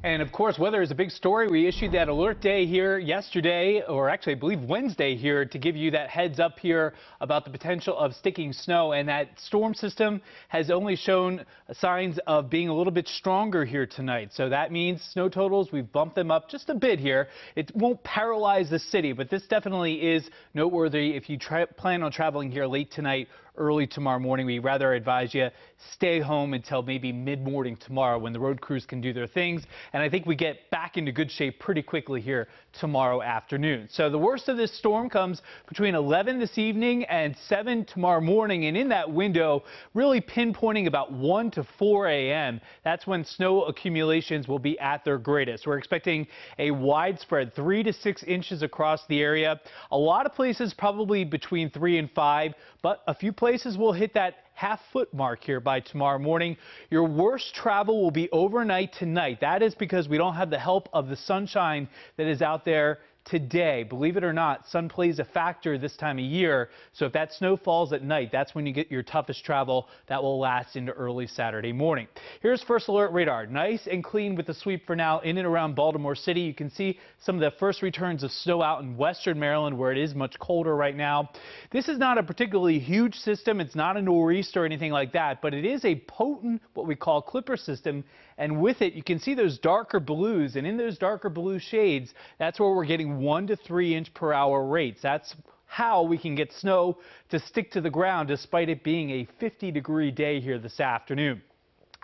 And of course, weather is a big story. We issued that alert day here yesterday, or actually I believe Wednesday here, to give you that heads up here about the potential of sticking snow. And that storm system has only shown signs of being a little bit stronger here tonight. So that means snow totals, we've bumped them up just a bit here. It won't paralyze the city, but this definitely is noteworthy if you plan on traveling here late tonight, early tomorrow morning. We rather advise you stay home until maybe mid-morning tomorrow when the road crews can do their things. And I think we get back into good shape pretty quickly here tomorrow afternoon. So the worst of this storm comes between 11 this evening and 7 tomorrow morning. And in that window, really pinpointing about 1 to 4 a.m., that's when snow accumulations will be at their greatest. We're expecting a widespread 3 to 6 inches across the area. A lot of places probably between 3 and 5, but a few places will hit that half-foot mark here by tomorrow morning. Your worst travel will be overnight tonight. That is because we don't have the help of the sunshine that is out there today. Believe it or not, sun plays a factor this time of year. So if that snow falls at night, that's when you get your toughest travel. That will last into early Saturday morning. Here's First Alert Radar. Nice and clean with the sweep for now in and around Baltimore City. You can see some of the first returns of snow out in western Maryland, where it is much colder right now. This is not a particularly huge system. It's not a nor'easter or anything like that, but it is a potent, what we call clipper system. And with it, you can see those darker blues, and in those darker blue shades, that's where we're getting 1 to 3 inch per hour rates. That's how we can get snow to stick to the ground despite it being a 50-degree day here this afternoon.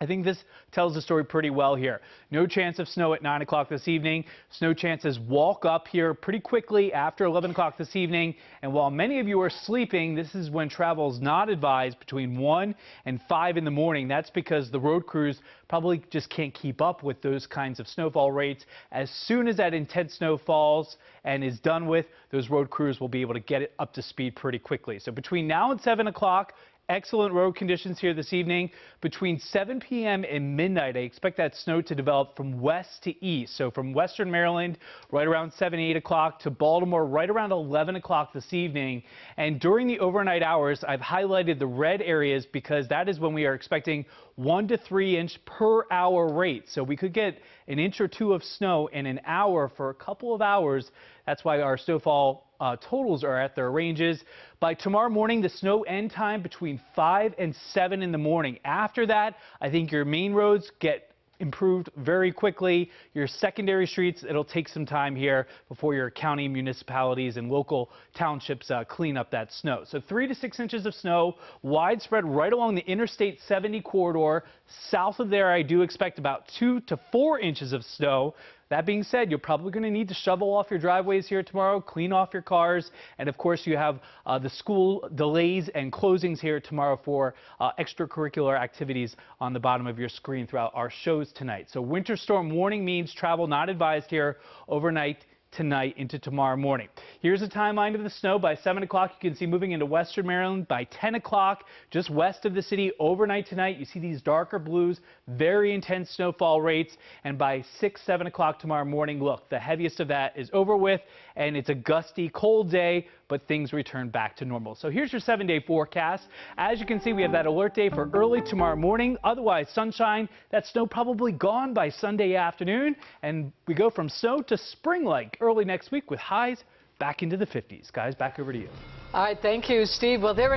I think this tells the story pretty well here. No chance of snow at 9 o'clock this evening. Snow chances walk up here pretty quickly after 11 o'clock this evening. And while many of you are sleeping, this is when travel is not advised between 1 and 5 in the morning. That's because the road crews probably just can't keep up with those kinds of snowfall rates. As soon as that intense snow falls and is done with, those road crews will be able to get it up to speed pretty quickly. So between now and 7 o'clock, excellent road conditions here this evening. Between 7 p.m. and midnight, I expect that snow to develop from west to east. So from western Maryland, right around 7, 8 o'clock to Baltimore, right around 11 o'clock this evening. And during the overnight hours, I've highlighted the red areas because that is when we are expecting 1 to 3 inch per hour rate. So we could get an inch or two of snow in an hour for a couple of hours. That's why our snowfall totals are at their ranges. By tomorrow morning, the snow end time between 5 and 7 in the morning. After that, I think your main roads get improved very quickly. Your secondary streets, it'll take some time here before your county, municipalities, and local townships clean up that snow. So 3 to 6 inches of snow, widespread right along the Interstate 70 corridor. South of there, I do expect about 2 to 4 inches of snow. That being said, you're probably going to need to shovel off your driveways here tomorrow, clean off your cars, and of course you have the school delays and closings here tomorrow for extracurricular activities on the bottom of your screen throughout our shows tonight. So winter storm warning means travel not advised here overnight tonight into tomorrow morning. Here's a timeline of the snow. By 7 o'clock, you can see moving into western Maryland. By 10 o'clock, just west of the city, overnight tonight, you see these darker blues, very intense snowfall rates. And by 6, 7 o'clock tomorrow morning, look, the heaviest of that is over with, and it's a gusty, cold day, but things return back to normal. So here's your 7-day forecast. As you can see, we have that alert day for early tomorrow morning. Otherwise, sunshine. That snow probably gone by Sunday afternoon. And we go from snow to spring-like early next week with highs back into the 50s. Guys, back over to you. All right, thank you, Steve. Well, there